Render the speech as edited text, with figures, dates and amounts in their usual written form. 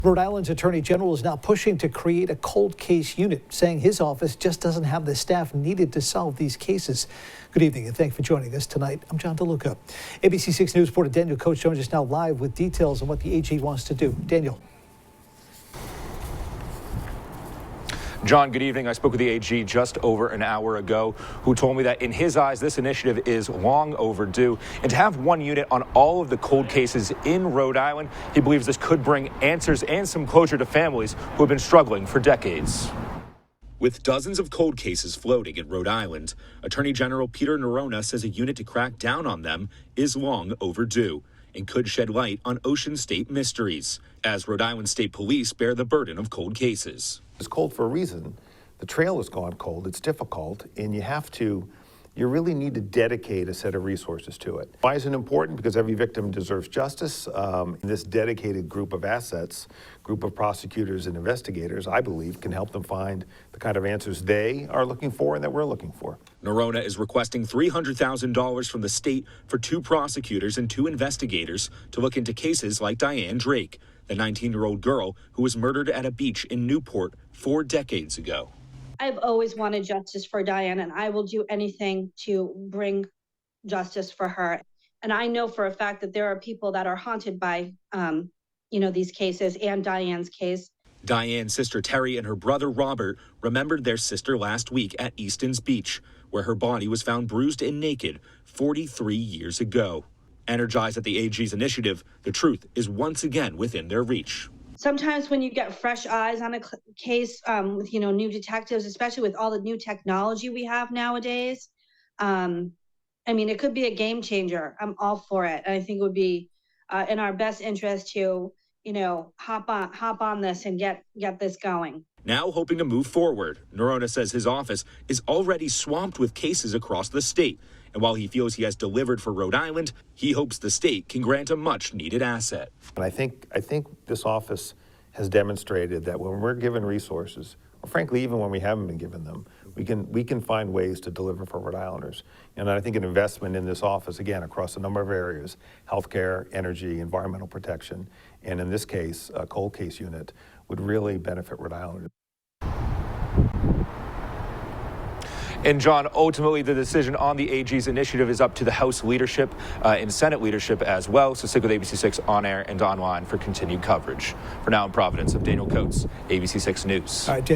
Rhode Island's Attorney General is now pushing to create a cold case unit, saying his office just doesn't have the staff needed to solve these cases. Good evening and thanks for joining us tonight. I'm John DeLuca. ABC 6 News reporter Daniel Coates joins us now live with details on what the AG wants to do. Daniel. John, good evening. I spoke with the AG just over an hour ago, who told me that in his eyes, this initiative is long overdue. And to have one unit on all of the cold cases in Rhode Island, he believes this could bring answers and some closure to families who have been struggling for decades. With dozens of cold cases floating in Rhode Island, Attorney General Peter Neronha says a unit to crack down on them is long overdue and could shed light on Ocean State mysteries, as Rhode Island State Police bear the burden of cold cases. It's cold for a reason. The trail has gone cold. It's difficult, and you really need to dedicate a set of resources to it. Why is it important? Because every victim deserves justice. This dedicated group of assets, group of prosecutors and investigators, I believe, can help them find the kind of answers they are looking for and that we're looking for. Neronha is requesting $300,000 from the state for 2 prosecutors and 2 investigators to look into cases like Diane Drake, the 19-year-old girl who was murdered at a beach in Newport 4 decades ago. I've always wanted justice for Diane, and I will do anything to bring justice for her. And I know for a fact that there are people that are haunted by, these cases and Diane's case. Diane's sister Terry and her brother Robert remembered their sister last week at Easton's Beach, where her body was found bruised and naked 43 years ago. Energized at the AG's initiative, the truth is once again within their reach. Sometimes when you get fresh eyes on a case with, new detectives, especially with all the new technology we have nowadays, it could be a game changer. I'm all for it. And I think it would be in our best interest to, hop on this and get this going. Now hoping to move forward, Neronha says his office is already swamped with cases across the state. And while he feels he has delivered for Rhode Island, he hopes the state can grant a much-needed asset. And I think this office has demonstrated that when we're given resources, or frankly, even when we haven't been given them, we can find ways to deliver for Rhode Islanders. And I think an investment in this office, again, across a number of areas, healthcare, energy, environmental protection, and in this case, a cold case unit, would really benefit Rhode Islanders. And John, ultimately the decision on the AG's initiative is up to the House leadership and Senate leadership as well. So stick with ABC 6 on air and online for continued coverage. For now in Providence, I'm Daniel Coates, ABC 6 News. All right,